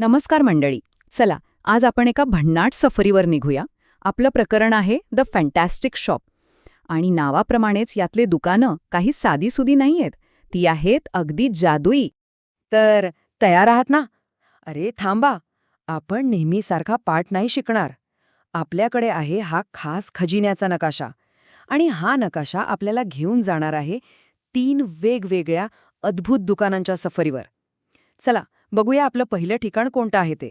नमस्कार मंडळी. चला, आज आपण एका भन्नाट सफरीवर निघूया. आपलं प्रकरण आहे द फॅन्टॅस्टिक शॉप. आणि नावाप्रमाणेच यातले दुकानं काही साधीसुधी नाहीयेत. ती आहेत अगदी जादुई. तर तयार आहात ना? अरे थांबा, आपण नेहमीसारखा पाठ नाही शिकणार. आपल्याकडे आहे हा खास खजिन्याचा नकाशा. आणि हा नकाशा आपल्याला घेऊन जाणार आहे 3 वेगवेगळ्या अद्भुत दुकानांच्या सफरीवर. चला बघूया आपलं पहिलं ठिकाण कोणतं आहे ते.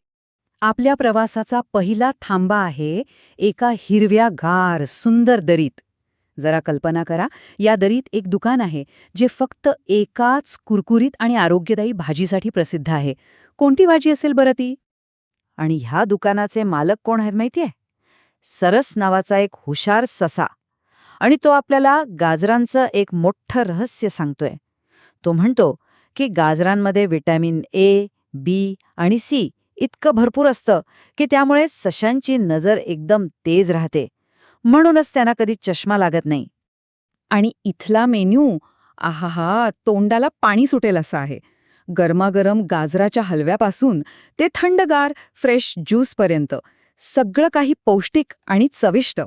आपल्या प्रवासाचा पहिला थांबा आहे एका हिरव्यागार सुंदर दरीत. जरा कल्पना करा, या दरीत एक दुकान आहे जे फक्त एकाच कुरकुरीत आणि आरोग्यदायी भाजीसाठी प्रसिद्ध आहे. कोणती भाजी असेल बरं ती? आणि ह्या दुकानाचे मालक कोण आहेत माहितीये? सरस नावाचा एक हुशार ससा. आणि तो आपल्याला गाजरांचं एक मोठं रहस्य सांगतोय. तो म्हणतो की गाजरांमध्ये व्हिटॅमिन ए, बी आणि सी इतकं भरपूर असतं की त्यामुळे सशांची नजर एकदम तेज राहते. म्हणूनच त्यांना कधी चष्मा लागत नाही. आणि इथला मेन्यू, आहाहा, तोंडाला पाणी सुटेल असा आहे. गरमागरम गाजराच्या हलव्यापासून ते थंडगार फ्रेश ज्यूसपर्यंत सगळं काही पौष्टिक आणि चविष्ट.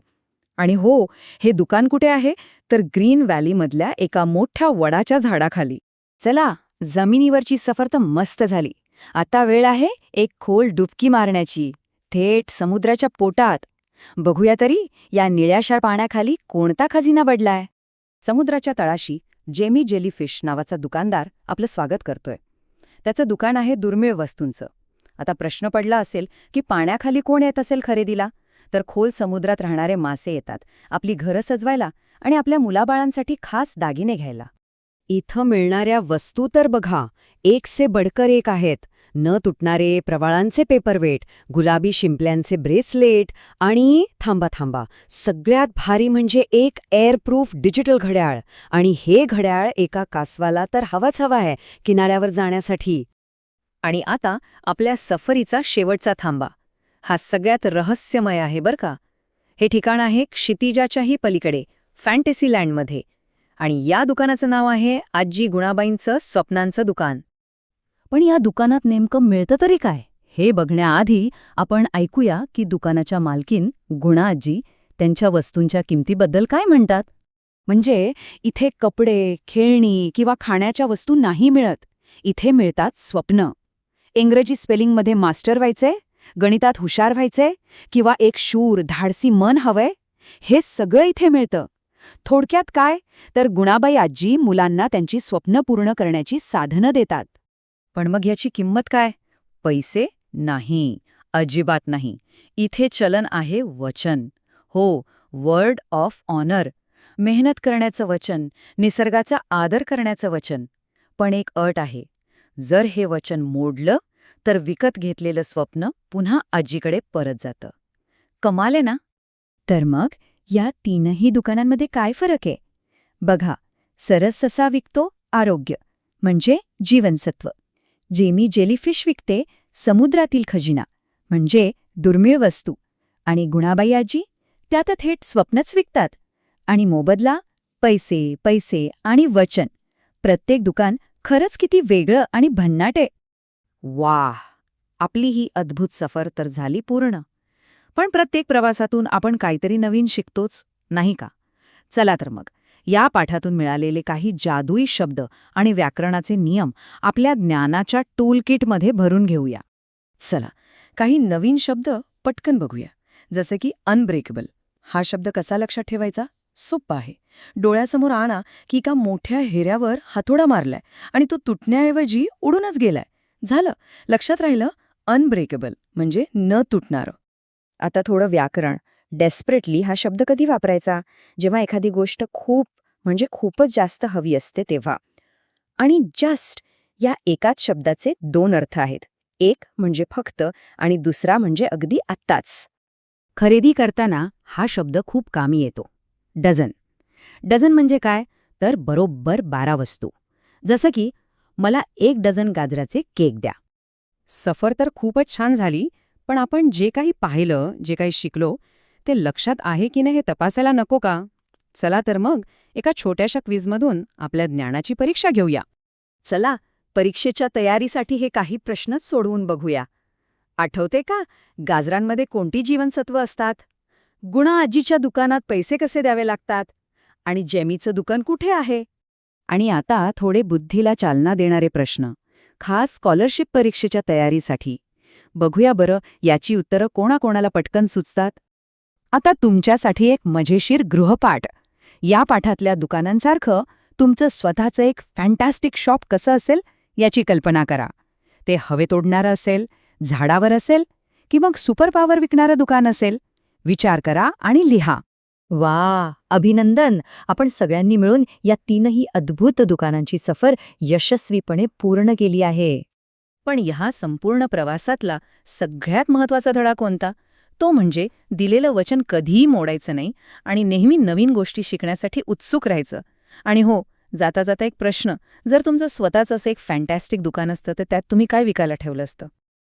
आणि हो, हे दुकान कुठे आहे? तर ग्रीन व्हॅलीमधल्या एका मोठ्या वडाच्या झाडाखाली. चला, जमिनीवरची सफर तर मस्त झाली. आता वेळ आहे एक खोल डुबकी मारण्याची, थेट समुद्राच्या पोटात. बघूया तरी या निळ्याशार पाण्याखाली कोणता खजिना पडलाय. समुद्राच्या तळाशी जेमी जेलीफिश नावाचा दुकानदार आपलं स्वागत करतोय. त्याचं दुकान आहे दुर्मिळ वस्तूंचं. आता प्रश्न पडला असेल की पाण्याखाली कोण येत असेल खरेदीला? तर खोल समुद्रात राहणारे मासे येतात, आपली घरं सजवायला आणि आपल्या मुलाबाळांसाठी खास दागिने घ्यायला. इथं मिळणाऱ्या वस्तू तर बघा, एक से बडकर एक आहेत. न तुटणारे प्रवाळांचे पेपरवेट, गुलाबी शिंपल्यांचे ब्रेसलेट आणि थांबा, सगळ्यात भारी म्हणजे एक एअरप्रूफ डिजिटल घड्याळ. आणि हे घड्याळ एका कासवाला तर हवाच हवा आहे किनाऱ्यावर जाण्यासाठी. आणि आता आपल्या सफरीचा शेवटचा थांबा. हा सगळ्यात रहस्यमय आहे बरं का. हे ठिकाण आहे क्षितिजाच्याही पलीकडे, फॅन्टसीलँडमध्ये. आणि या दुकानाचं नाव आहे आजी गुणाबाईंचं स्वप्नांचं दुकान. पण या दुकानात नेमकं मिळतं तरी काय, हे बघण्याआधी आपण ऐकूया की दुकानाच्या मालकीन गुणा आजी त्यांच्या वस्तूंच्या किमतीबद्दल काय म्हणतात. म्हणजे इथे कपडे, खेळणी किंवा खाण्याच्या वस्तू नाही मिळत. इथे मिळतात स्वप्न. इंग्रजी स्पेलिंगमध्ये मास्टर व्हायचे, गणितात हुशार व्हायचे, किंवा एक शूर धाडसी मन हवंय, हे सगळं इथे मिळतं. थोडक्यात काय, तर गुणाबाई आजी मुलांना त्यांची स्वप्न पूर्ण करण्याची साधनं देतात. पण मग ह्याची किंमत काय? पैसे? नाही, अजिबात नाही. इथे चलन आहे वचन. हो, वर्ड ऑफ ऑनर. मेहनत करण्याचं वचन, निसर्गाचा आदर करण्याचं वचन. पण एक अट आहे. जर हे वचन मोडलं तर विकत घेतलेलं स्वप्न पुन्हा आजीकडे परत जातं. कमाल आहे ना? तर मग या तीनही दुकानांमध्ये काय फरक आहे? बघा, सरस ससा विकतो आरोग्य, म्हणजे जीवनसत्व. जेमी जेलीफिश विकते समुद्रातील खजिना, म्हणजे दुर्मिळ वस्तू. आणि गुणाबाई आजी, त्या तर थेट स्वप्नच विकतात. आणि मोबदला पैसे, पैसे आणि वचन. प्रत्येक दुकान खरंच किती वेगळं आणि भन्नाट आहे. वाह, आपली ही अद्भुत सफर तर झाली पूर्ण. पण प्रत्येक प्रवासातून आपण काहीतरी नवीन शिकतोच, नाही का? चला तर मग या पाठातून मिळालेले काही जादुई शब्द आणि व्याकरणाचे नियम आपल्या ज्ञानाच्या टूलकिटमध्ये भरून घेऊया. चला, काही नवीन शब्द पटकन बघूया. जसे की अनब्रेकेबल. हा शब्द कसा लक्षात ठेवायचा? सोपा आहे. डोळ्यासमोर आणा की एका मोठ्या हिऱ्यावर हातोडा मारलाय आणि तो तुटण्याऐवजी उडूनच गेलाय. झालं, लक्षात राहिलं. अनब्रेकेबल म्हणजे न तुटणारं. आता थोडं व्याकरण. डेस्परेटली हा शब्द कधी वापरायचा? जेव्हा एखादी गोष्ट खूपच जास्त हवी असते तेव्हा. आणि जस्ट या एकाच शब्दाचे 2 अर्थ आहेत. एक म्हणजे फक्त आणि दुसरा म्हणजे अगदी आत्ताच. खरेदी करताना हा शब्द खूप कामी येतो. डझन. डझन म्हणजे काय? तर बरोबर 12 वस्तू. जसं की मला 1 डझन गाजराचे केक द्या. सफर तर खूपच छान झाली, पण आपण जे काही पाहिलं, जे काही शिकलो, ते लक्षात आहे की नाही हे तपासायला नको का? चला तर मग एका छोट्याशा क्विजमधून आपल्या ज्ञानाची परीक्षा घेऊया. चला, परीक्षेच्या तयारीसाठी हे काही प्रश्नच सोडवून बघूया. आठवते का गाजरांमध्ये कोणती जीवनसत्व असतात? गुणा आजीच्या दुकानात पैसे कसे द्यावे लागतात? आणि जेमीचं दुकान कुठे आहे? आणि आता थोडे बुद्धीला चालना देणारे प्रश्न, खास स्कॉलरशिप परीक्षेच्या तयारीसाठी. बघूया बरं याची उत्तरं कोणाकोणाला पटकन सुचतात. आता तुमच्यासाठी एक मजेशीर गृहपाठ. या पाठातल्या दुकानांसारखं तुमचं स्वतःचं एक फॅन्टॅस्टिक शॉप कसं असेल याची कल्पना करा. ते हवेत ओढणारं असेल, झाडावर असेल की मग सुपर पॉवर विकणारं दुकान असेल. विचार करा आणि लिहा. वा, अभिनंदन! आपण सगळ्यांनी मिळून या 3ही अद्भुत दुकानांची सफर यशस्वीपणे पूर्ण केली आहे. पण ह्या संपूर्ण प्रवासातला सगळ्यात महत्वाचा धडा कोणता? तो म्हणजे दिलेलं वचन कधीही मोडायचं नाही आणि नेहमी नवीन गोष्टी शिकण्यासाठी उत्सुक राहायचं. आणि हो, जाता जाता एक प्रश्न, जर तुमचं स्वतःचं असं एक फॅन्टॅस्टिक दुकान असतं तर त्यात तुम्ही काय विकायला ठेवलं असतं?